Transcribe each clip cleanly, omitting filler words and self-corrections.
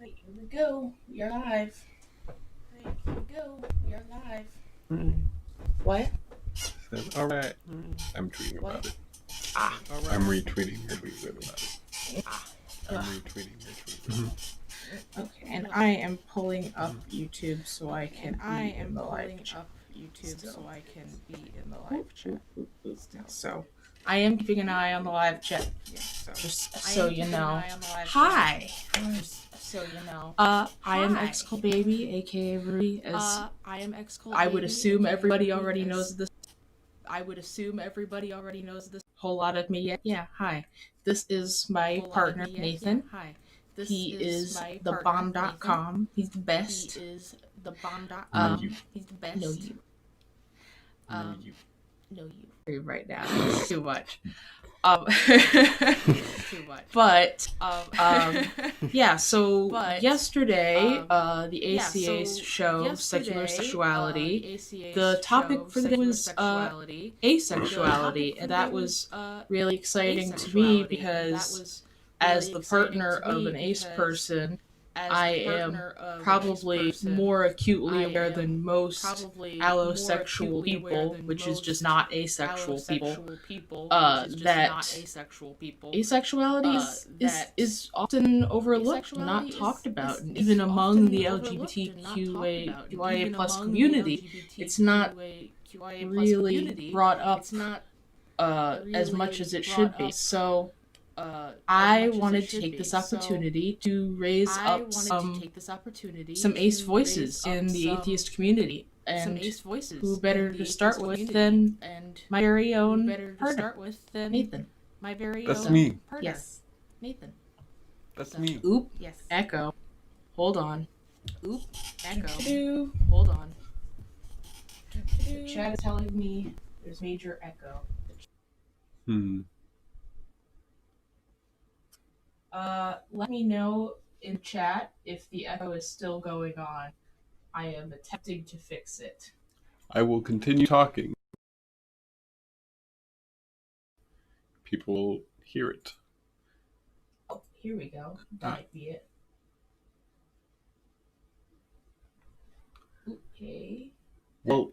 Right, here we go. You're live. Right, here we go. You're live. What? All right. I'm tweeting What? about it. All right. I'm retweeting your tweet about it. I'm retweeting your tweet. Okay, and I am pulling up YouTube so I can be in the live chat. So I am keeping an eye on the live chat. Just so you know. Hi. I am Xcol Baby, aka Ruby, as I would assume everybody already knows this. Whole lot of me. Yeah, hi. This is my partner, Nathan. He is the bomb.com. He's the best. He's the No, you. No, you. No, you. No, you. Right now. It's too much. But yeah, so yesterday, the ACA show, Secular Sexuality, the topic for the day was asexuality, and that was really exciting to me because as the partner of an ace person, I am probably more acutely aware than most allosexual people, which is just not asexual people, that asexuality is often overlooked and not talked about. And even among the LGBTQIA plus community, it's not really brought up as much as it should be. So I wanted to take this opportunity to raise up some ace voices in the atheist community. And who better to start with than my very own partner, Nathan. That's me. Yes. That's me. Oop. Yes. Echo. Hold on. Oop. Echo. Hold on. The chat is telling me there's major echo. Let me know in chat if the echo is still going on. I am attempting to fix it. I will continue talking. People will hear it. Oh, here we go. That might be it. Okay. Well.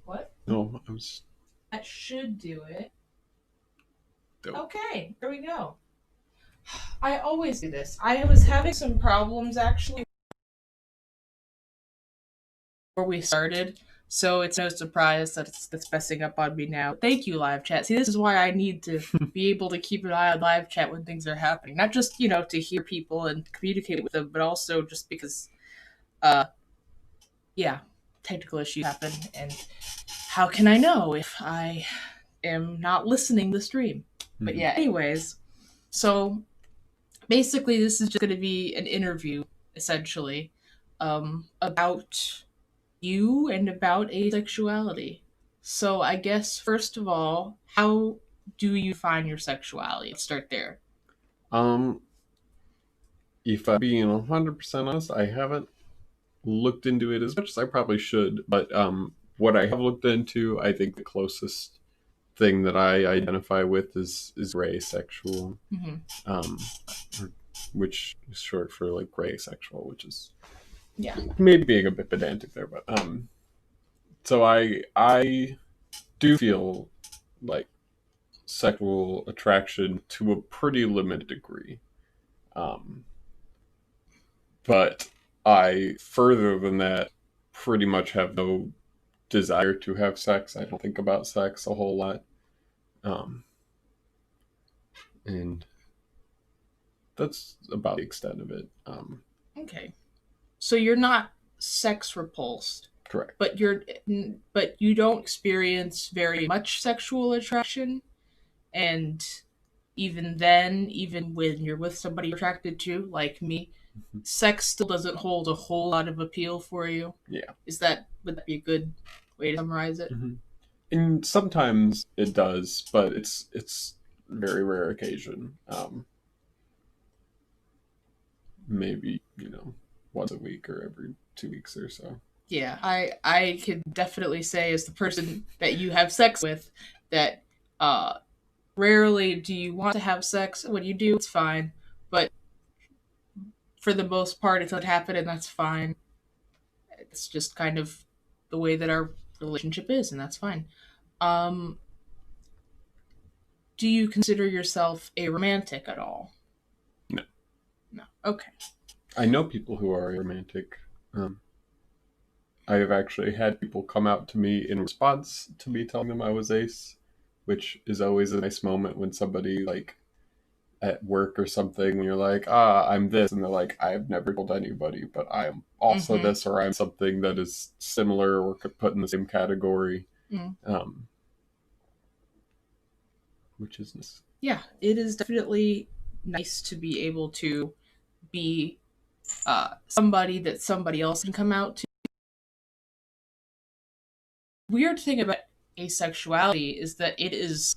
What? No, I was. That should do it. Dope. Okay, there we go. I always do this. I was having some problems actually before we started, so it's no surprise that it's messing up on me now. Thank you, live chat. See, this is why I need to be able to keep an eye on live chat when things are happening. Not just, to hear people and communicate with them, but also just because, technical issues happen, and how can I know if I am not listening to the stream? But yeah, anyways, so basically this is just going to be an interview, essentially, about you and about asexuality. So I guess, first of all, how do you find your sexuality? Let's start there. If I'm being 100% honest, I haven't looked into it as much as I probably should, but what I have looked into, I think the closest thing that I identify with is asexual, which is short for like gray asexual, which is maybe being a bit pedantic there, but so I do feel like sexual attraction to a pretty limited degree, but I, further than that, pretty much have no desire to have sex. I don't think about sex a whole lot. And that's about the extent of it. Okay. So you're not sex repulsed. Correct. But you don't experience very much sexual attraction, and even then, even when you're with somebody you're attracted to, like me, sex still doesn't hold a whole lot of appeal for you. Yeah. Would that be a good way to summarize it? And sometimes it does, but it's very rare occasion. Maybe, once a week or every 2 weeks or so. Yeah, I can definitely say, as the person that you have sex with, that rarely do you want to have sex. When you do, it's fine. But for the most part, it doesn't happen, and that's fine. It's just kind of the way that our relationship is, and that's fine. Um, do you consider yourself a romantic at all? No. No. Okay. I know people who are romantic. I have actually had people come out to me in response to me telling them I was ace, which is always a nice moment when somebody, like, at work or something, when you're like, I'm this, and they're like, I've never told anybody, but I'm also this, or I'm something that is similar or could put in the same category. Which is nice. Yeah, it is definitely nice to be able to be somebody that somebody else can come out to. Weird thing about asexuality is that it is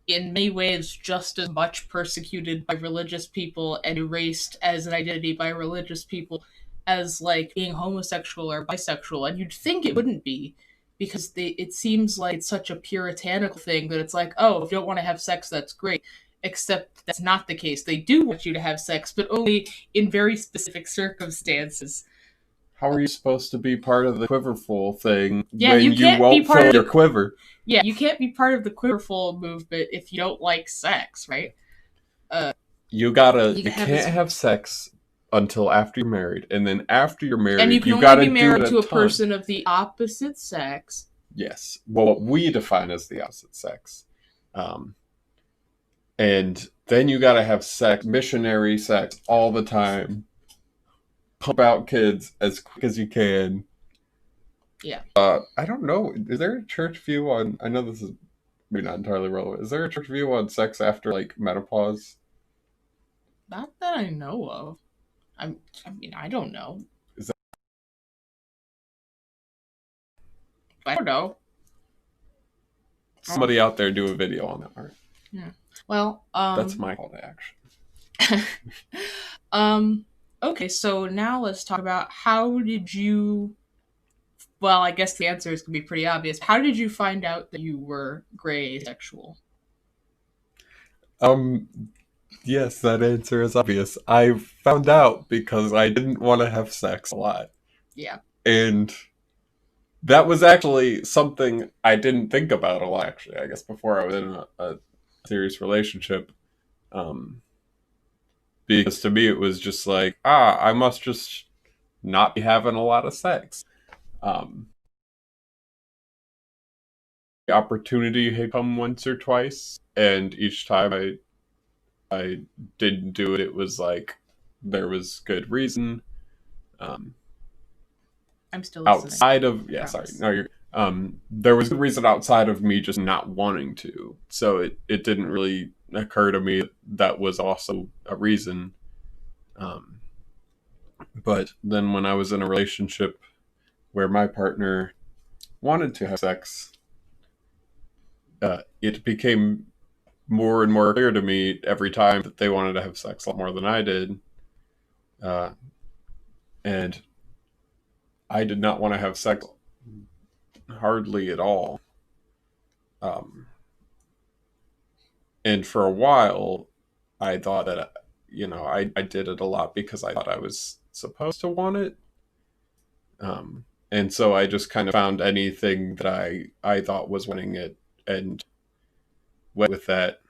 in many ways just as much persecuted by religious people and erased as an identity by religious people as like being homosexual or bisexual. And you'd think it wouldn't be, because it seems like it's such a puritanical thing that it's like, oh, if you don't want to have sex, that's great. Except that's not the case. They do want you to have sex, but only in very specific circumstances. How are you supposed to be part of the quiverful thing when you won't fill your quiver? Yeah, you can't be part of the quiverful movement if you don't like sex, right? You can't have sex until after you're married, and then after you're married, and you can only be married to a person of the opposite sex. Yes, well, what we define as the opposite sex, and then you gotta have sex, missionary sex, all the time. Pump out kids as quick as you can. Yeah. I don't know. Is there a church view on? I know this is maybe not entirely relevant. Is there a church view on sex after, like, menopause? Not that I know of. I mean, I don't know. I don't know. Somebody out there do a video on that part. Yeah. Well, that's my call to action. Okay, so now let's talk about how did you. Well, I guess the answer is going to be pretty obvious. How did you find out that you were gray asexual? Yes, that answer is obvious. I found out because I didn't want to have sex a lot. Yeah. And that was actually something I didn't think about a lot, actually, I guess, before I was in a serious relationship. Because to me, it was just like, I must just not be having a lot of sex. The opportunity had come once or twice, and each time I didn't do it, it was like there was good reason. I'm still listening. Outside of there was good reason outside of me just not wanting to. So it didn't really occur to me that was also a reason. But then when I was in a relationship where my partner wanted to have sex, it became more and more clear to me every time that they wanted to have sex a lot more than I did. And I did not want to have sex hardly at all. And for a while, I thought that, I did it a lot because I thought I was supposed to want it. And so I just kind of found anything that I thought was wanting it and went with that.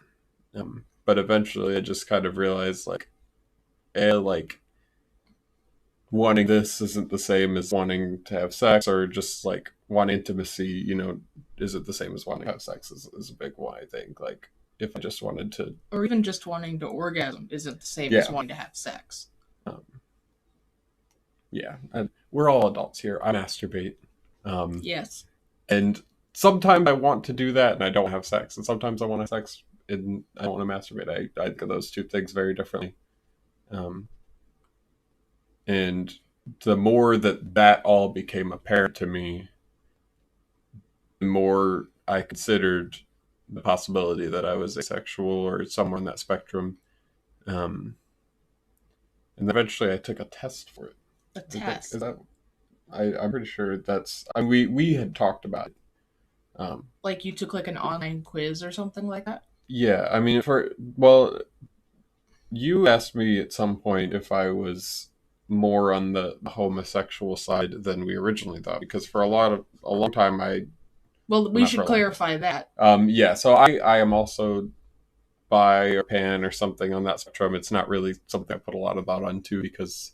But eventually I just kind of realized, like, wanting this isn't the same as wanting to have sex, or just like want intimacy, isn't the same as wanting to have sex is a big one, I think. Like, if I just wanted to, or even just wanting to orgasm isn't the same as wanting to have sex. And we're all adults here. I masturbate. Yes. And sometimes I want to do that and I don't have sex, and sometimes I want to have sex and I don't want to masturbate. I think of those two things very differently. And the more that all became apparent to me, the more I considered the possibility that I was asexual or somewhere in that spectrum. And eventually I took a test for it. A test? I'm pretty sure that's... we had talked about it. Like you took like an online quiz or something like that? Yeah, I mean, well, you asked me at some point if I was more on the homosexual side than we originally thought, because for a long time Well, we should clarify that. Yeah, so I am also bi or pan or something on that spectrum. It's not really something I put a lot of thought onto because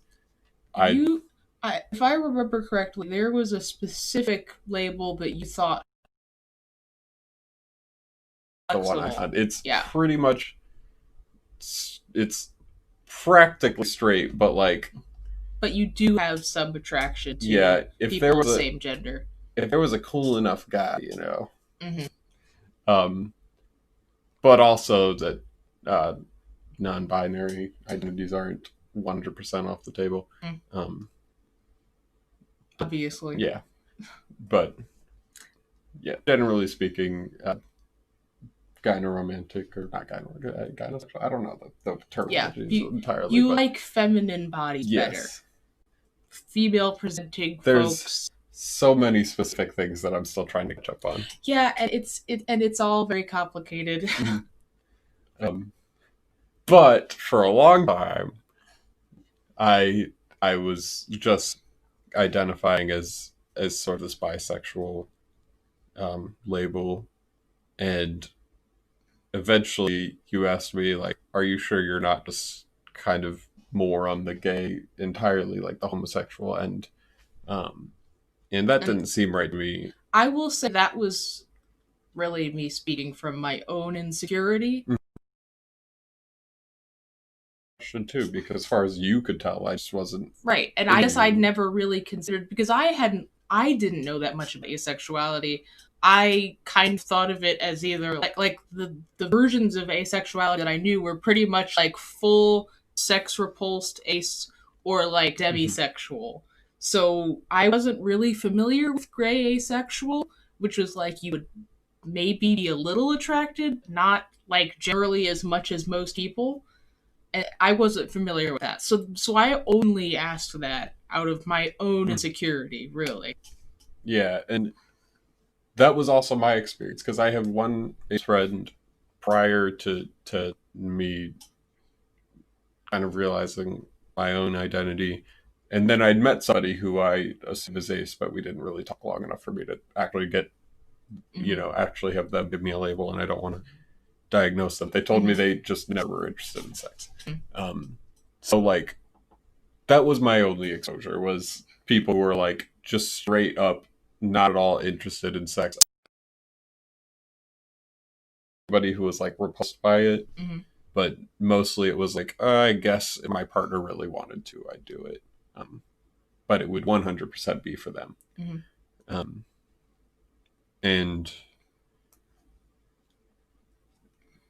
if I remember correctly, there was a specific label that you thought the one I had. It's pretty much it's practically straight, but like. But you do have some attraction to if people there was of the same gender. If there was a cool enough guy, Mm-hmm. But also that non-binary identities aren't 100% off the table. Obviously. Yeah. But, yeah, generally speaking, gynoromantic or not gynosexual, I don't know the terminology entirely. You like feminine bodies better. Female presenting folks. So many specific things that I'm still trying to catch up on. Yeah, and it's all very complicated. But for a long time, I was just identifying as sort of this bisexual label, and eventually you asked me, like, are you sure you're not just kind of more on the gay entirely, like the homosexual end? And that didn't seem right to me. I will say that was really me speaking from my own insecurity. Too, because as far as you could tell, I just wasn't right. And I guess I'd never really considered, because I didn't know that much about asexuality. I kind of thought of it as either like the versions of asexuality that I knew were pretty much like full sex repulsed ace or like demisexual. So I wasn't really familiar with gray asexual, which was like you would maybe be a little attracted, not like generally as much as most people. And I wasn't familiar with that. So I only asked that out of my own insecurity, really. Yeah, and that was also my experience, because I have one friend prior to me kind of realizing my own identity, and then I'd met somebody who I assumed was ace, but we didn't really talk long enough for me to actually get, actually have them give me a label, and I don't want to diagnose them. They told me they just never were interested in sex. So like, that was my only exposure, was people who were like just straight up not at all interested in sex. Anybody who was like repulsed by it, but mostly it was like, I guess if my partner really wanted to, I'd do it. But it would 100% be for them. And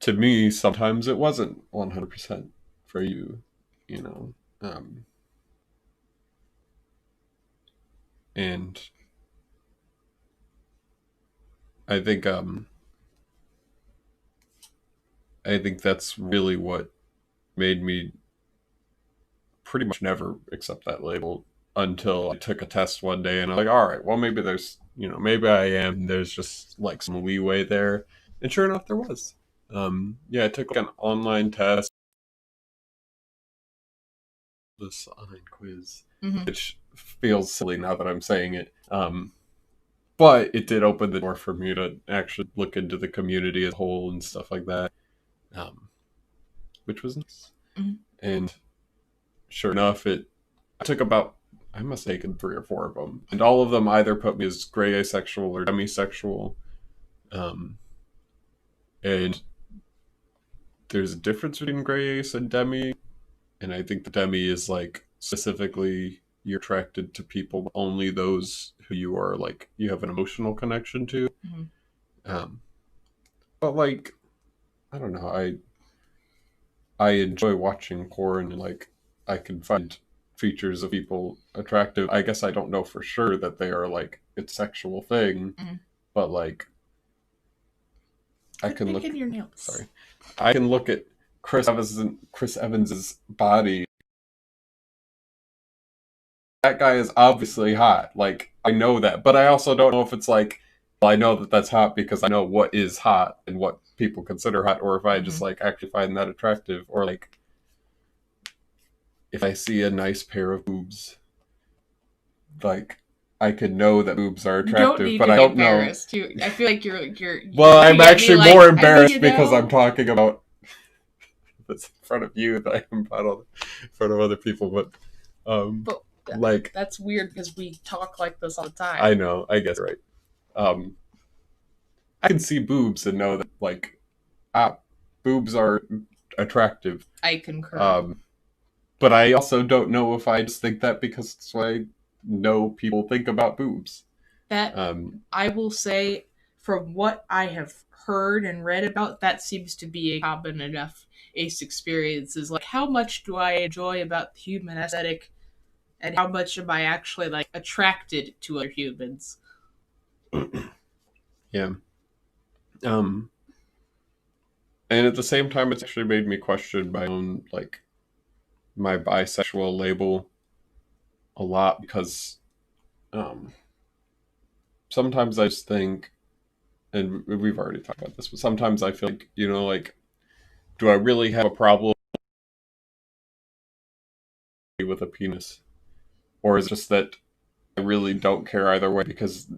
to me, sometimes it wasn't 100% for you, and I think that's really what made me pretty much never accept that label until I took a test one day, and I'm like, all right, well, maybe there's, maybe I am. There's just like some leeway there, and sure enough, there was. I took like an online test, this online quiz, which feels silly now that I'm saying it. But it did open the door for me to actually look into the community as a whole and stuff like that, which was nice. And sure enough, I took about, I must have taken 3 or 4 of them, and all of them either put me as gray asexual or demisexual. And there's a difference between gray ace and demi, and I think the demi is like specifically you're attracted to people, only those who you are like you have an emotional connection to. But like, I don't know, I enjoy watching porn, and like I can find features of people attractive. I guess I don't know for sure that they are like it's a sexual thing, but like I can look at your nails. Sorry, I can look at Chris Evans's body. That guy is obviously hot. Like, I know that, but I also don't know if it's like well, I know that that's hot because I know what is hot and what people consider hot, or if I just like actually find that attractive, or like if I see a nice pair of boobs, like I could know that boobs are attractive, but I don't know. I feel like you're well, I'm actually more like, embarrassed because I'm talking about this in front of you than I am in front of other people. But like that's weird because we talk like this all the time. I know. I guess right. I can see boobs and know that like boobs are attractive. I concur. But I also don't know if I just think that because it's what I know people think about boobs. That I will say, from what I have heard and read about, that seems to be a common enough ace experience. Is like, how much do I enjoy about the human aesthetic, and how much am I actually like attracted to other humans? Yeah. And at the same time, it's actually made me question my own like my bisexual label a lot because sometimes I just think, and we've already talked about this, but sometimes I feel like, like, do I really have a problem with a penis? Or is it just that I really don't care either way because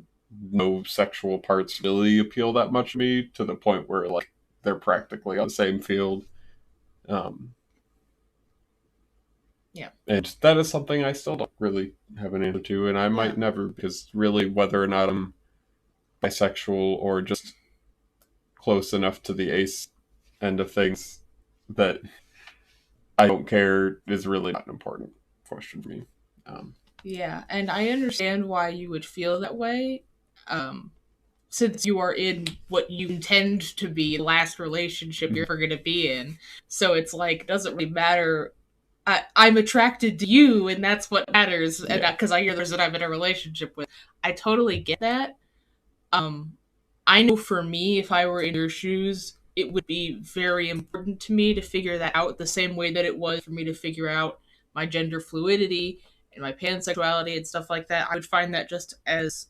no sexual parts really appeal that much to me to the point where, like, they're practically on the same field? Yeah. And that is something I still don't really have an answer to, and I might never, because really whether or not I'm bisexual or just close enough to the ace end of things that I don't care is really not an important question for me. Yeah, and I understand why you would feel that way, since you are in what you intend to be the last relationship you're ever going to be in. So it's like, it doesn't really matter. I'm attracted to you, and that's what matters. And because I hear there's that I'm in a relationship with, I totally get that. I know for me, if I were in your shoes, it would be very important to me to figure that out the same way that it was for me to figure out my gender fluidity and my pansexuality and stuff like that. I would find that just as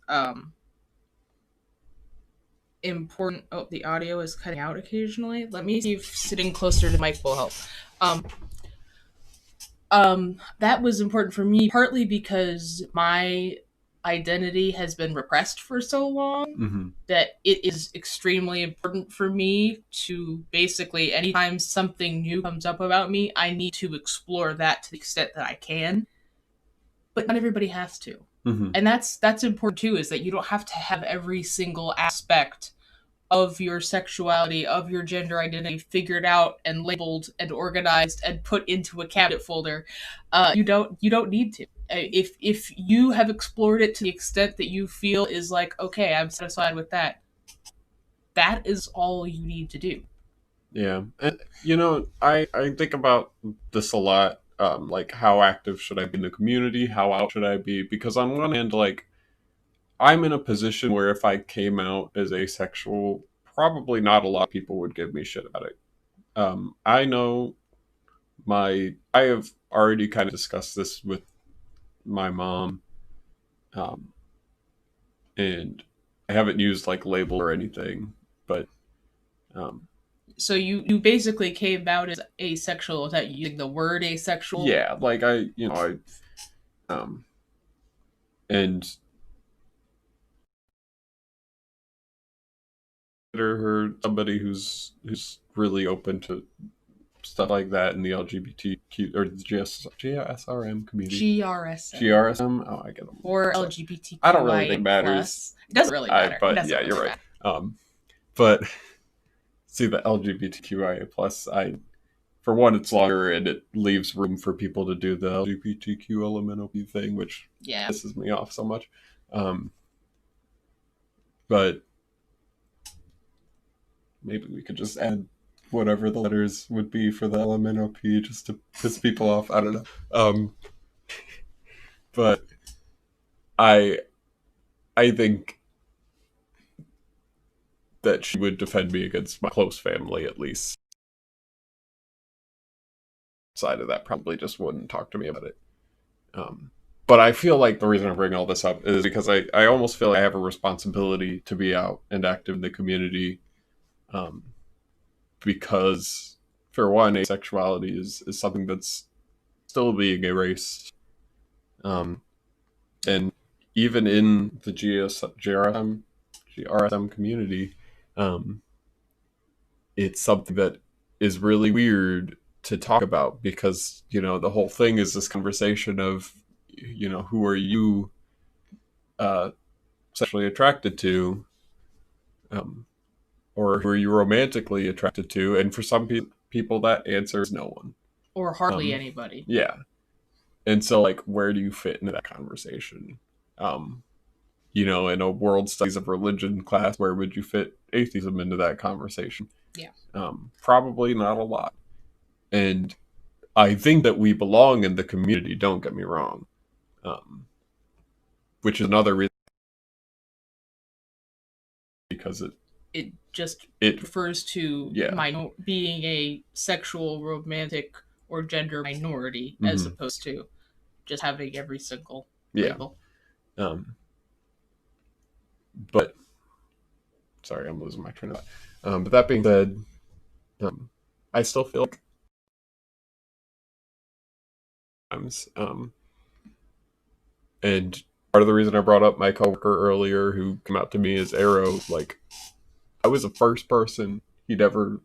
important. Oh, the audio is cutting out occasionally. Let me see if sitting closer to the mic will help. That was important for me partly because my identity has been repressed for so long that it is extremely important for me to basically, anytime something new comes up about me, I need to explore that to the extent that I can. But not everybody has to. And that's important too, is that you don't have to have every single aspect of your sexuality, of your gender identity figured out and labeled and organized and put into a cabinet folder. You don't need to. If you have explored it to the extent that you feel is like, okay, I'm satisfied with that, that is all you need to do. Yeah. And, I think about this a lot. Like, how active should I be in the community? How out should I be? Because on one hand, like, I'm in a position where if I came out as asexual, probably not a lot of people would give me shit about it. I know I have already kind of discussed this with my mom, and I haven't used like label or anything, but so you basically came out as asexual without using the word asexual. Yeah, like and consider her somebody who's really open to stuff like that in the LGBTQ or GSRM community. GRSM. Oh, I get them. Or LGBTQI+. I don't really think it matters. It doesn't really matter. But yeah, you're right. But see, the LGBTQIA+, for one, it's longer and it leaves room for people to do the LGBTQ LMNOP thing, which pisses me off so much. But maybe we could just add whatever the letters would be for the LMNOP just to piss people off. I don't know. But I think that she would defend me against my close family, at least. Side of that probably just wouldn't talk to me about it. But I feel like the reason I bring all this up is because I almost feel like I have a responsibility to be out and active in the community, um, because for one, asexuality is something that's still being erased, um, and even in the GRSM community, um, it's something that is really weird to talk about because the whole thing is this conversation of who are you uh, sexually attracted to, um, or who are you romantically attracted to, and for some people that answer is no one or hardly anybody. Yeah. And so, like, where do you fit into that conversation? In a world studies of religion class, where would you fit atheism into that conversation? Yeah. Probably not a lot. And I think that we belong in the community, don't get me wrong. Which is another reason, because it refers to being a sexual, romantic, or gender minority, as opposed to just having every single label. But sorry, I'm losing my train of thought. But that being said, I still feel like and part of the reason I brought up my coworker earlier who came out to me as Arrow, like, I was the first person he'd ever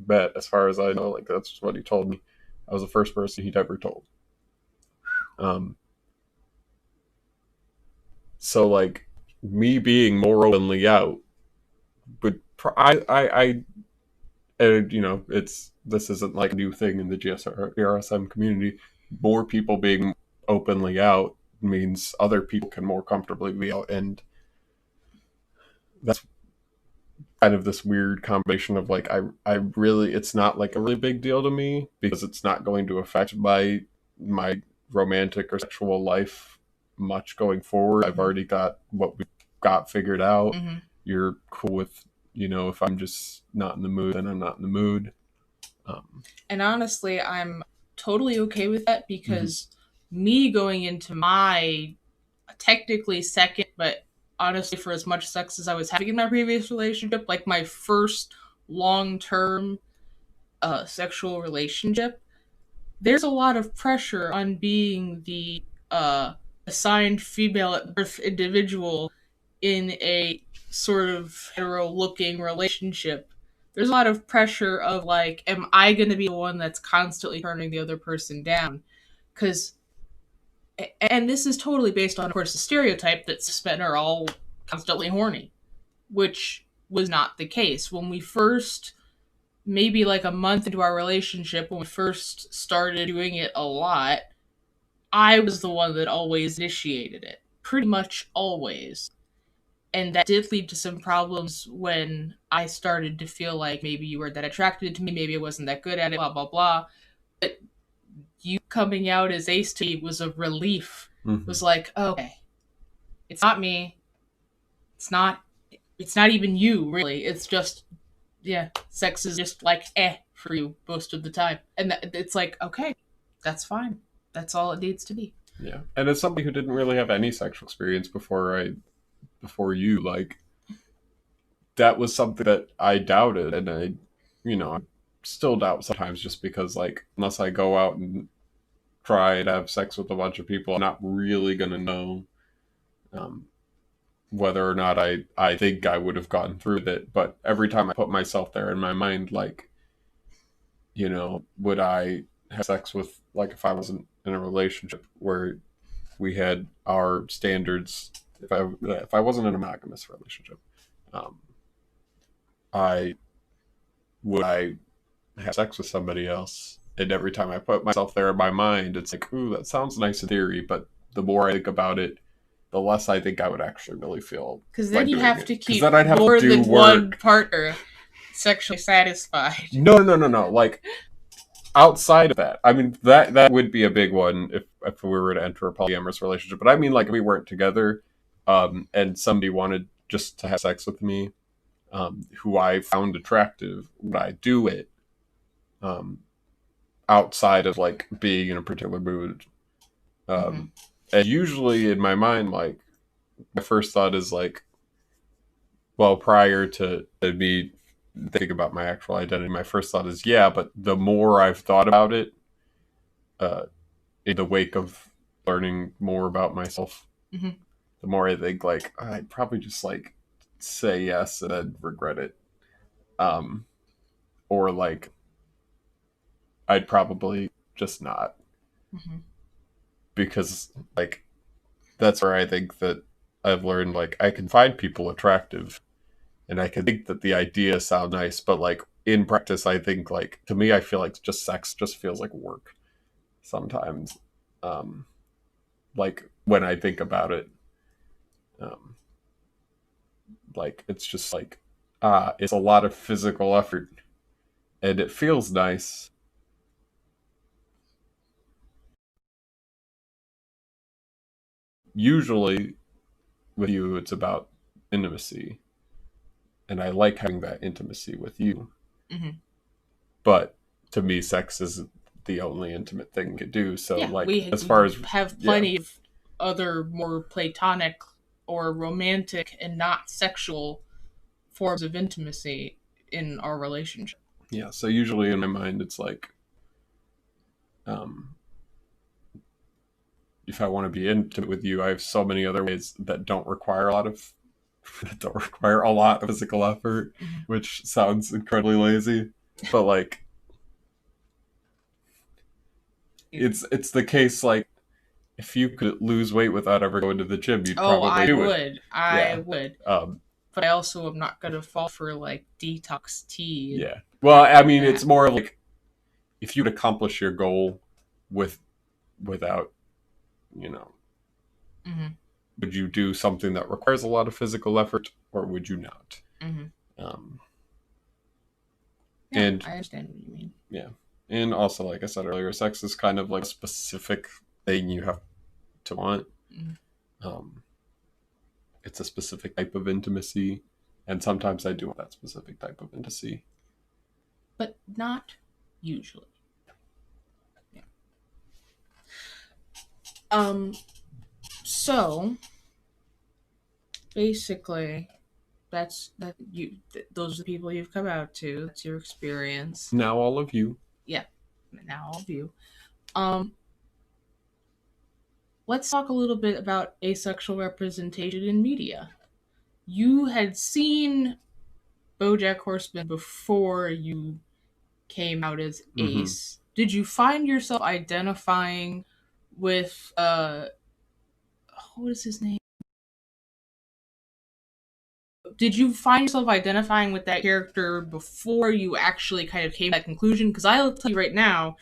met, as far as I know. Like, that's what he told me. I was the first person he'd ever told. So, like, me being more openly out would this isn't like a new thing in the GRSM community. More people being openly out means other people can more comfortably be out, and that's kind of this weird combination of, like, I really, it's not like a really big deal to me because it's not going to affect my romantic or sexual life much going forward. I've already got what we've got figured out. You're cool with, if I'm just not in the mood, then I'm not in the mood. And honestly, I'm totally okay with that, because me going into my technically second, but honestly, for as much sex as I was having in my previous relationship, like my first long-term sexual relationship, there's a lot of pressure on being the assigned female at birth individual in a sort of hetero-looking relationship. There's a lot of pressure of, like, am I going to be the one that's constantly turning the other person down? Because, and this is totally based on, of course, the stereotype that cis men are all constantly horny, which was not the case. When we first, maybe like a month into our relationship, when we first started doing it a lot, I was the one that always initiated it. Pretty much always. And that did lead to some problems when I started to feel like maybe you were that attracted to me, maybe I wasn't that good at it, blah, blah, blah. But you coming out as ace to me was a relief. It was like, oh, okay, it's not me. It's not even you, really. It's just, sex is just like, for you most of the time. And it's like, okay, that's fine. That's all it needs to be. Yeah. And as somebody who didn't really have any sexual experience before you, like, that was something that I doubted, and I still doubt sometimes, just because, like, unless I go out and try to have sex with a bunch of people, I'm not really gonna know whether or not I think I would have gotten through with it. But every time I put myself there in my mind, like, would I have sex with, like, if I wasn't in a relationship where we had our standards, if I wasn't in a monogamous relationship, I have sex with somebody else? And every time I put myself there in my mind, it's like, ooh, that sounds nice in theory, but the more I think about it, the less I think I would actually really feel. Because then you have to keep more than one partner sexually satisfied. No. Like, outside of that, I mean, that would be a big one if we were to enter a polyamorous relationship. But I mean, like, if we weren't together, and somebody wanted just to have sex with me, who I found attractive, would I do it? Outside of, like, being in a particular mood. And usually in my mind, like, my first thought is like, well, prior to me thinking about my actual identity, my first thought is, yeah, but the more I've thought about it, uh, in the wake of learning more about myself, Mm-hmm. the more I think, like, I'd probably just, like, say yes and then regret it. Or, like, I'd probably just not. Mm-hmm. Because, like, that's where I think that I've learned, like, I can find people attractive and I can think that the idea sounds nice, but, like, in practice, I think, like, to me, I feel like just sex just feels like work sometimes. Um, like, when I think about it, um, like, it's just like, it's a lot of physical effort and it feels nice. Usually, with you, it's about intimacy, and I like having that intimacy with you. Mm-hmm. But to me, sex is the only intimate thing we could do. So, Yeah, like, we as far as have plenty of other more platonic or romantic and not sexual forms of intimacy in our relationship. yeah, so usually in my mind, it's like, um, if I want to be intimate with you, I have so many other ways that don't require a lot of physical effort, Mm-hmm. which sounds incredibly lazy, but like, it's the case, like, if you could lose weight without ever going to the gym, you'd probably do it. I Yeah. would. Um, But I also am not gonna fall for like detox tea. yeah. Well, I mean, that. it's more like, if you'd accomplish your goal with without, you know, Mm-hmm. would you do something that requires a lot of physical effort, or would you not? Mm-hmm. Um, Yeah, and I understand what you mean. yeah, and also, like I said earlier, sex is kind of like a specific thing you have to want. Mm-hmm. It's a specific type of intimacy, and sometimes I do want that specific type of intimacy, but not usually. Yeah. So basically, those are the people you've come out to. That's your experience. Now all of you. Yeah. Now all of you. Um, let's talk a little bit about asexual representation in media. You had seen BoJack Horseman before you came out as Ace. Did you find yourself identifying with what is his name? Did you find yourself identifying with that character before you actually kind of came to that conclusion? Because I'll tell you right now,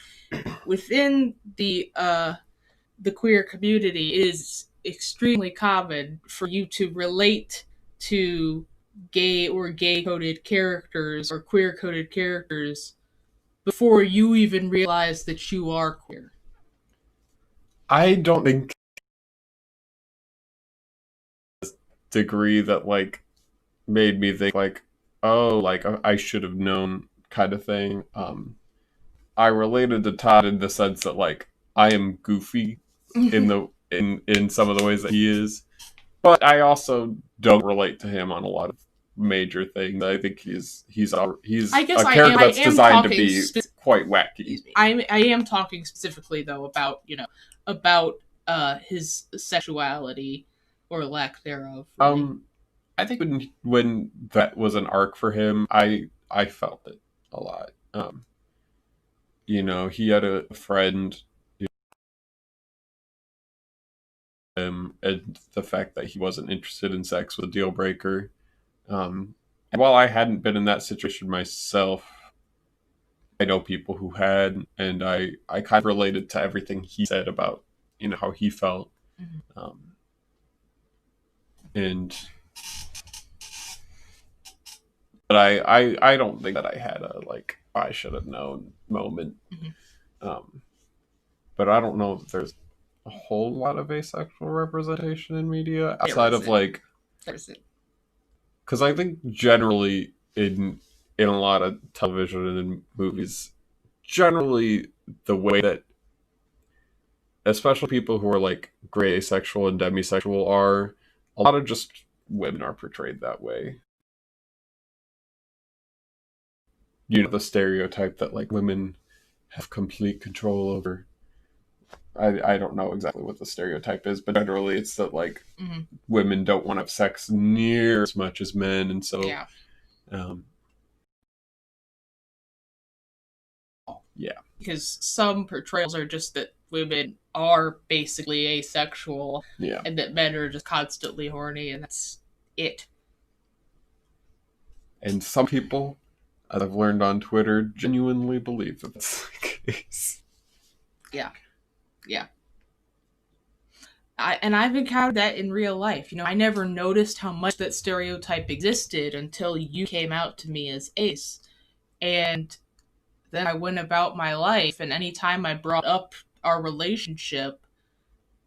within the queer community, it is extremely common for you to relate to gay or gay coded characters or queer coded characters before you even realize that you are queer. I don't think degree that, like, made me think, like, oh, like, I should have known kind of thing. I related to Todd in the sense that, like, I am goofy in some of the ways that he is, but I also don't relate to him on a lot of major things. I think he's a character that's designed to be quite wacky. I am talking specifically though about his sexuality or lack thereof. Really. I think when that was an arc for him, I felt it a lot. He had a friend, and the fact that he wasn't interested in sex was a deal breaker. And while I hadn't been in that situation myself, I know people who had, and I kind of related to everything he said about, how he felt. Mm-hmm. And but I don't think that I had a, like, I should have known moment. Mm-hmm. But I don't know if there's a whole lot of asexual representation in media outside of, like, because I think generally in a lot of television and movies, generally the way that especially people who are like gray asexual and demisexual are, a lot of just women are portrayed that way. The stereotype that like women have complete control over. I don't know exactly what the stereotype is, but generally it's that like women don't want to have sex near as much as men, and so yeah, because some portrayals are just that women are basically asexual, and that men are just constantly horny, and that's it. And some people, as I've learned on Twitter, genuinely believe that that's the case. Yeah. I've encountered that in real life. I never noticed how much that stereotype existed until you came out to me as ace. And then I went about my life, and anytime I brought up our relationship,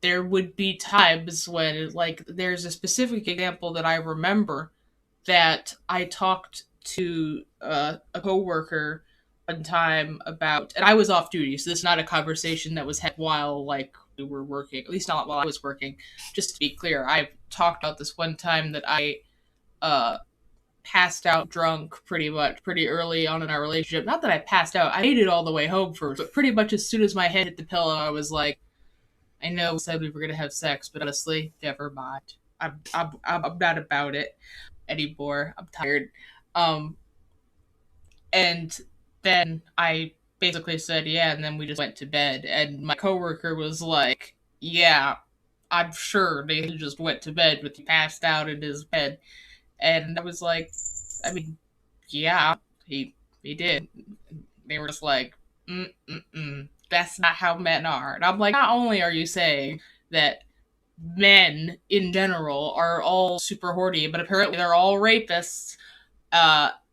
there would be times when, like, there's a specific example that I remember that I talked to a coworker one time about, and I was off duty, so this is not a conversation that was had while, like, we were working, at least not while I was working. Just to be clear, I talked about this one time that I passed out drunk pretty early on in our relationship. Not that I passed out, I made it all the way home first, but pretty much as soon as my head hit the pillow, I was like, I know we said we were going to have sex, but honestly, never mind. I'm not about it anymore. I'm tired. And then I basically said, yeah, and then we just went to bed. And my coworker was like, yeah, I'm sure they just went to bed with you passed out in his bed. And I was like, I mean, yeah, he did. They were just like, that's not how men are. And I'm like, not only are you saying that men in general are all super horny, but apparently they're all rapists.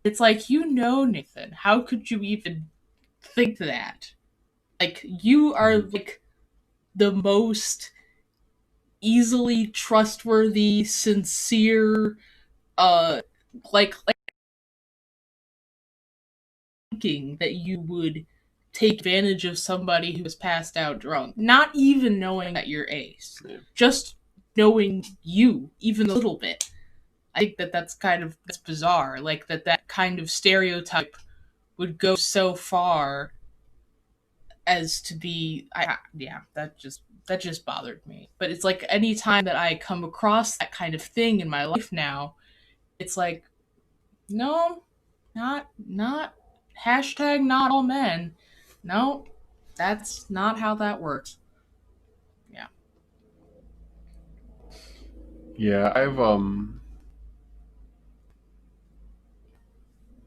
It's like, Nathan, how could you even think that? Like, you are like the most easily trustworthy, sincere, like thinking that you would take advantage of somebody who was passed out drunk, not even knowing that you're ace, just knowing you even a little bit. I think that's bizarre. Like that kind of stereotype would go so far as to be, that just bothered me. But it's like any time that I come across that kind of thing in my life now, it's like, no, not hashtag not all men. No, that's not how that works. Yeah. Yeah,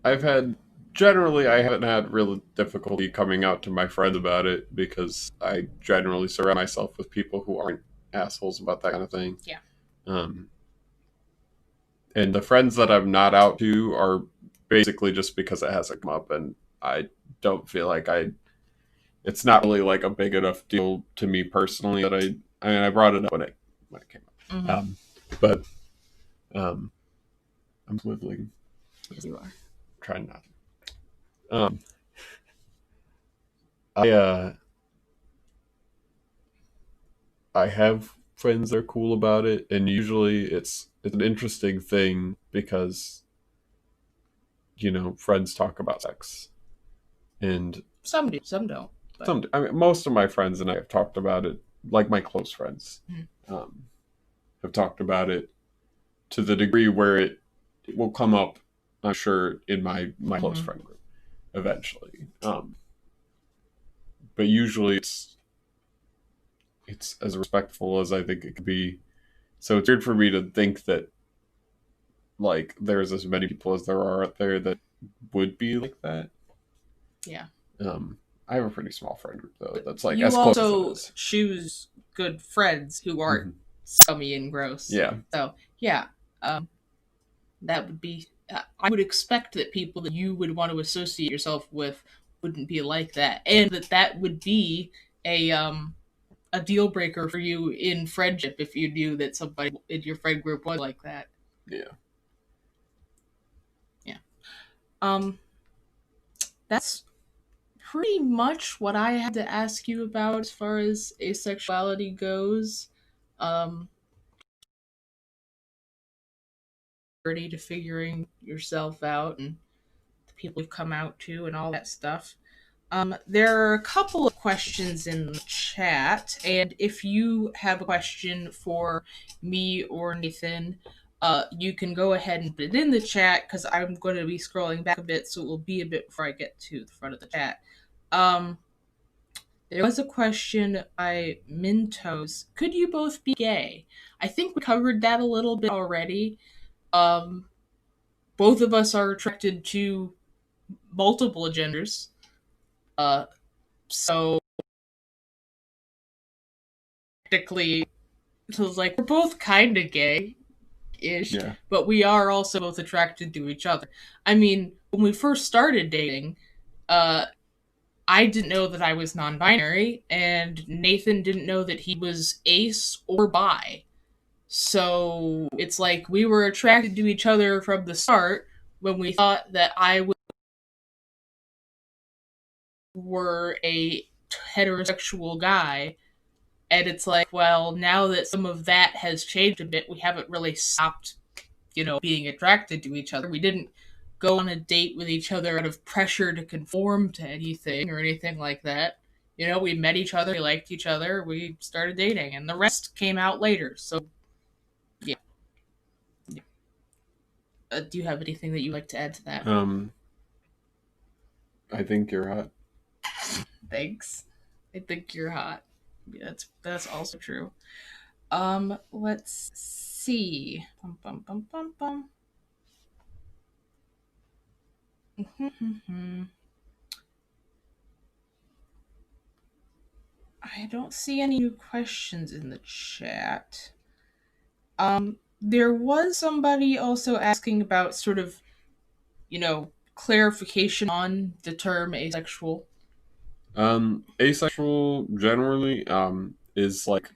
I've had, generally I haven't had real difficulty coming out to my friends about it because I generally surround myself with people who aren't assholes about that kind of thing. Yeah. And the friends that I'm not out to are basically just because it hasn't come up, and I don't feel like it's not really like a big enough deal to me personally that I brought it up when it came up. But I'm swiveling. Yes, you are. Trying not to. I have friends that are cool about it, and usually it's an interesting thing because friends talk about sex, and some do, some don't. But... most of my friends and I have talked about it, like my close friends, have talked about it to the degree where it will come up, I'm sure, in my close friend group eventually. But usually it's as respectful as I think it could be. So it's weird for me to think that like there's as many people as there are out there that would be like that. Yeah. I have a pretty small friend group though. That's like you as close as it also is. choose good friends who aren't scummy and gross. Yeah. So yeah, that would be. I would expect that people that you would want to associate yourself with wouldn't be like that, and that would be a deal breaker for you in friendship if you knew that somebody in your friend group was like that. Yeah. Yeah. That's pretty much what I had to ask you about as far as asexuality goes. Ready to figuring yourself out and the people you've come out to and all that stuff. There are a couple of questions in the chat, and if you have a question for me or Nathan, you can go ahead and put it in the chat because I'm going to be scrolling back a bit, so it will be a bit before I get to the front of the chat. There was a question by Mintos. Could you both be gay? I think we covered that a little bit already. Both of us are attracted to multiple genders. So technically, so it's like we're both kind of gay-ish, but we are also both attracted to each other. I mean, when we first started dating, I didn't know that I was non-binary, and Nathan didn't know that he was ace or bi. So it's like we were attracted to each other from the start when we thought that were a heterosexual guy. And it's like, well, now that some of that has changed a bit, we haven't really stopped, being attracted to each other. We didn't go on a date with each other out of pressure to conform to anything or anything like that. We met each other, we liked each other, we started dating, and the rest came out later. So, yeah. Do you have anything that you'd like to add to that? I think you're hot. Thanks. I think you're hot. Yeah, that's also true. Let's see. I don't see any new questions in the chat. There was somebody also asking about sort of, clarification on the term asexual. Asexual generally is like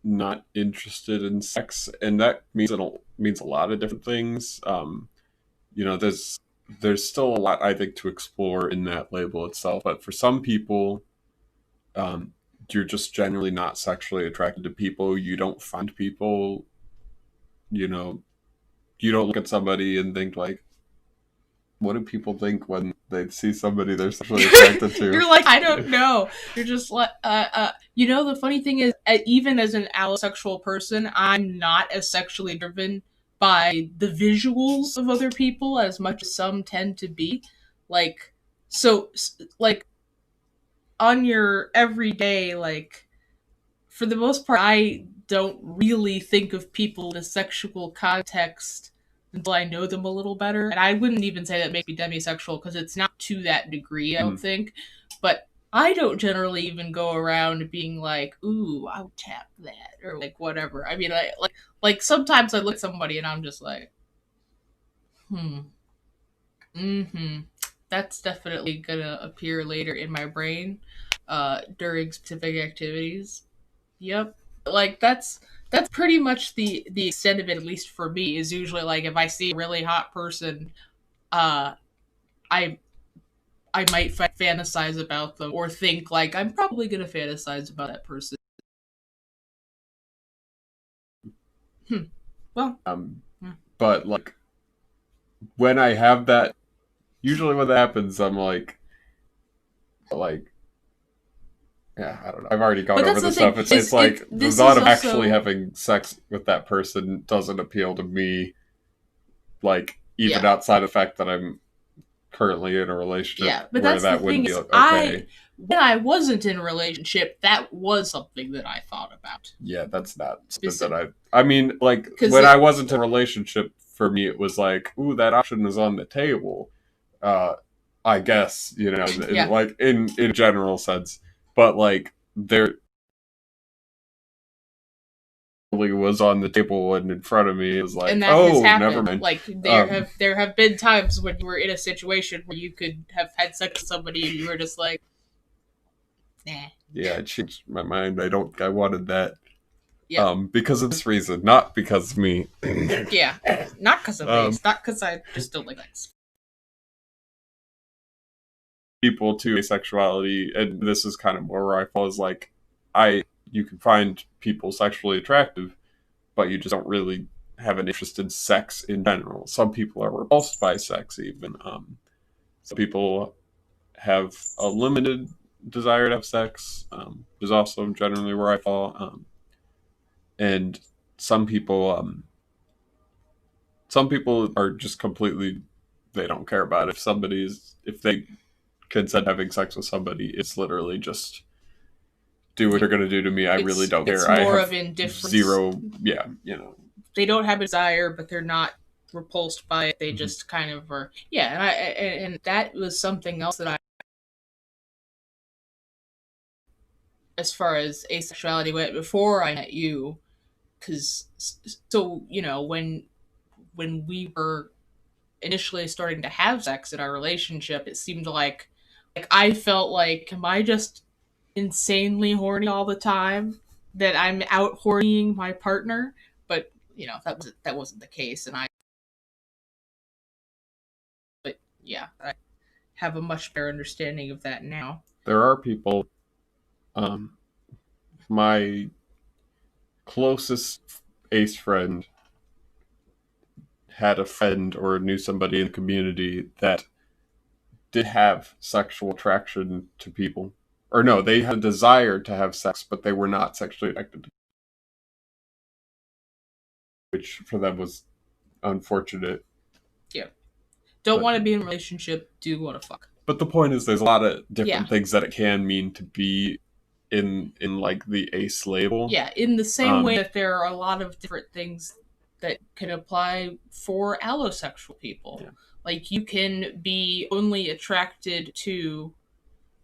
not interested in sex, and that means a lot of different things. There's still a lot I think to explore in that label itself, but for some people, you're just generally not sexually attracted to people. You don't find people, you don't look at somebody and think like, what do people think when they see somebody they're sexually attracted to? You're like, I don't know. You're just like, the funny thing is, even as an allosexual person, I'm not as sexually driven by the visuals of other people as much as some tend to be. Like, on your everyday, for the most part, I don't really think of people in a sexual context until I know them a little better. And I wouldn't even say that makes me demisexual because it's not to that degree, I don't think. But I don't generally even go around being like, ooh, I'll tap that, or like whatever. I mean, like sometimes I look at somebody and I'm just like, that's definitely gonna appear later in my brain during specific activities. Yep. Like that's pretty much the extent of it, at least for me, is usually like if I see a really hot person, I might fantasize about them or think like I'm probably gonna fantasize about that person. Well, but like when I have that, usually when that happens, I'm like, yeah, I don't know. I've already gone over this stuff. It's like the thought of actually having sex with that person doesn't appeal to me. Like even outside of the fact that I'm currently in a relationship, but where that's that the wouldn't thing be okay. When I wasn't in a relationship, that was something that I thought about. Yeah, that's not something that I mean, like when I wasn't in a relationship, for me it was like, ooh, that option is on the table. I guess like in general sense. But like there was on the table and in front of me, it was like, and that has happened. Never mind. Like there have been times when you were in a situation where you could have had sex with somebody and you were just like, nah. Yeah, I changed my mind. I wanted that. Yeah. Because of this reason, not because of me. Yeah, not because of me. It's not because I just don't like sex. people to asexuality, and this is kind of more where I fall, is like, you can find people sexually attractive, but you just don't really have an interest in sex in general. Some people are repulsed by sex, even. Some people have a limited desire to have sex, is also generally where I fall. And some people, some people are just completely, they don't care about it. If they consent having sex with somebody, it's literally just do what you're going to do to me. I really don't care. It's more of indifference. Zero, They don't have a desire, but they're not repulsed by it. They just kind of are. Yeah, and that was something else that I, as far as asexuality went before I met you, because so when we were initially starting to have sex in our relationship, it seemed like I felt like, am I just insanely horny all the time, that I'm out hornying my partner? But that wasn't the case, and but yeah, I have a much better understanding of that now. There are people, my closest ace friend had a friend or knew somebody in the community that did have sexual attraction to people. Or no, they had a desire to have sex, but they were not sexually attracted to people, which for them was unfortunate. Yeah. Don't want to be in a relationship, do want to fuck. But the point is, there's a lot of different things that it can mean to be in like the ace label. Yeah, in the same way that there are a lot of different things that can apply for allosexual people. Yeah. Like, you can be only attracted to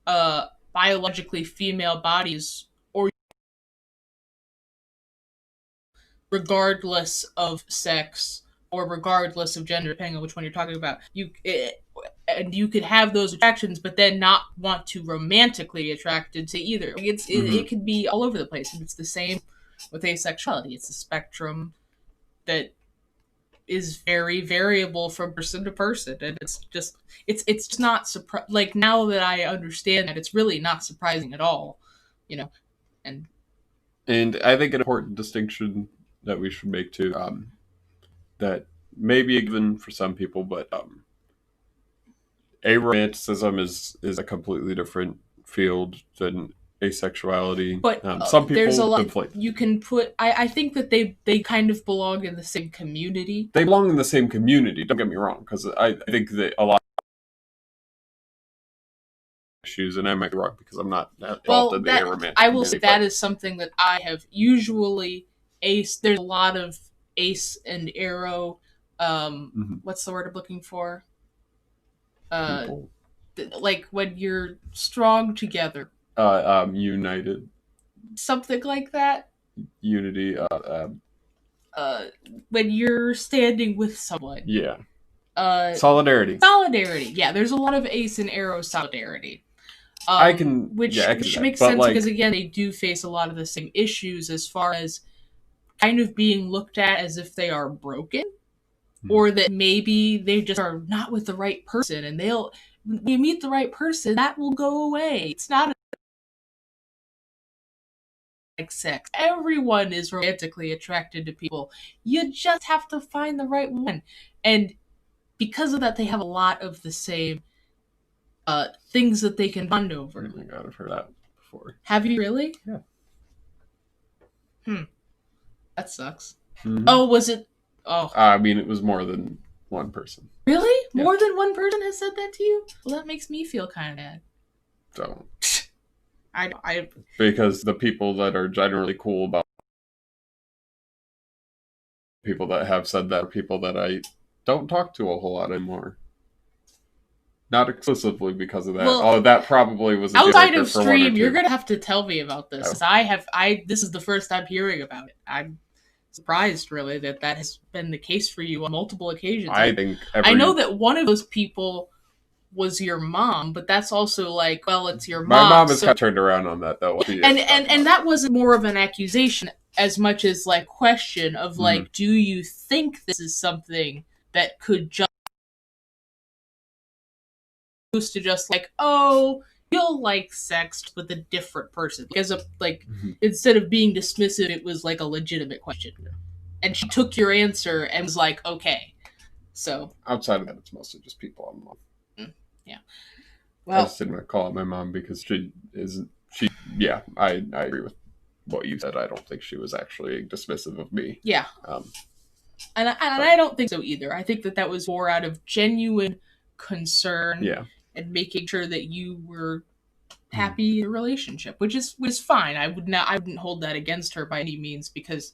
biologically female bodies, or regardless of sex or regardless of gender, depending on which one you're talking about. And you could have those attractions, but then not want to romantically attracted to either. It could be all over the place, and it's the same with asexuality. It's a spectrum that is very variable from person to person, and it's just not like, now that I understand that, it's really not surprising at all, and I think an important distinction that we should make too, that maybe even for some people, but aromanticism is a completely different field than asexuality. But some people there's a lot conflate. You can put. I think that they kind of belong in the same community. They belong in the same community. Don't get me wrong, because I think that a lot of issues, and I might be wrong because I'm not involved in the aromantic. I will say that is something that I have usually ace. There's a lot of ace and aro. What's the word I'm looking for? Like when you're strong together. United. Something like that. Unity. When you're standing with someone. Yeah. Solidarity. Solidarity. Yeah, there's a lot of ace and aro solidarity. Which makes sense, because again, they do face a lot of the same issues as far as kind of being looked at as if they are broken, or that maybe they just are not with the right person, and when you meet the right person, that will go away. It's not like sex. Everyone is romantically attracted to people. You just have to find the right one. And because of that, they have a lot of the same things that they can bond over. Oh my god, I've heard that before. Have you really? Yeah. That sucks. Oh, was it? Oh. I mean, it was more than one person. Really? Yeah. More than one person has said that to you? Well, that makes me feel kind of bad. Don't. I because the people that are generally cool about people that have said that are people that I don't talk to a whole lot anymore. Not exclusively because of that. Although that probably was a outside of stream. You're gonna have to tell me about this. This is the first I'm hearing about it. I'm surprised, really, that has been the case for you on multiple occasions. I know that one of those people was your mom, but that's also like, well, it's your mom. My mom has kind of turned around on that, though. And that wasn't more of an accusation as much as like question of like, do you think this is something that could just opposed to just like, oh, you'll like sex with a different person. Because instead of being dismissive, it was like a legitimate question. Yeah. And she took your answer and was like, okay. So outside of that, it's mostly just people on the mom. Yeah. Well, I just didn't want to call out my mom because yeah, I agree with what you said. I don't think she was actually dismissive of me. Yeah. And I don't think so either. I think that was more out of genuine concern. Yeah. And making sure that you were happy in a relationship, which is fine. I wouldn't hold that against her by any means, because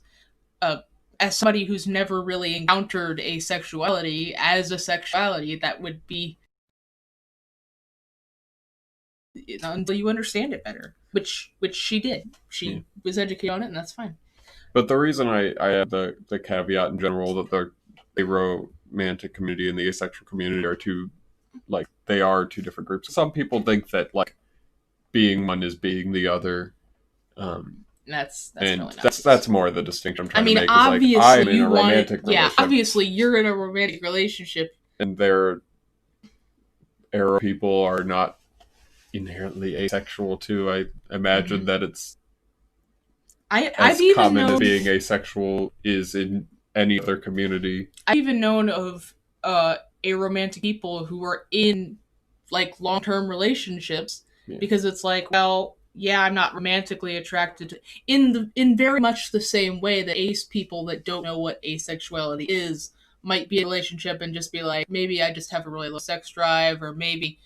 as somebody who's never really encountered asexuality as a sexuality, that would be until you understand it better, which she did. She was educated on it, and that's fine. But the reason I have the caveat in general that the aromantic community and the asexual community are two different groups. Some people think that like being one is being the other. That's more the distinction I'm trying to make. Obviously, like, I'm in a romantic relationship. Obviously, you're in a romantic relationship, and their aro people are not inherently asexual too. I imagine that it's as common as being asexual is in any other community. I've even known of aromantic people who are in like long-term relationships because it's like, well, yeah, I'm not romantically attracted to in very much the same way that ace people that don't know what asexuality is might be in a relationship and just be like, maybe I just have a really low sex drive, or maybe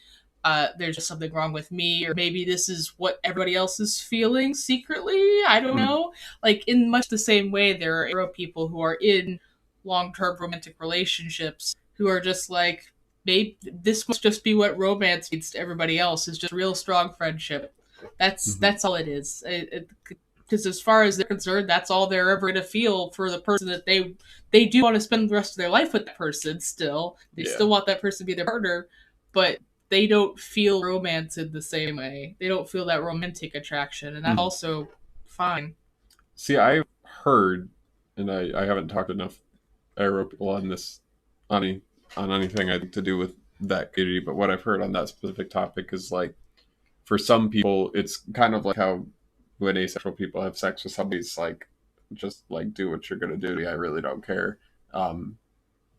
there's just something wrong with me, or maybe this is what everybody else is feeling secretly. I don't know. Like, in much the same way, there are aro people who are in long-term romantic relationships who are just like, maybe this must just be what romance means to everybody else, is just real strong friendship. That's all it is. Because as far as they're concerned, that's all they're ever going to feel for the person that they do want to spend the rest of their life with that person still. They still want that person to be their partner, but they don't feel romance in the same way. They don't feel that romantic attraction, and that's also fine. See, I've heard, and I haven't talked enough aro people on this, on anything I think to do with that community, but what I've heard on that specific topic is like, for some people, it's kind of like how when asexual people have sex with somebody, it's like, just like, do what you're gonna do. I really don't care.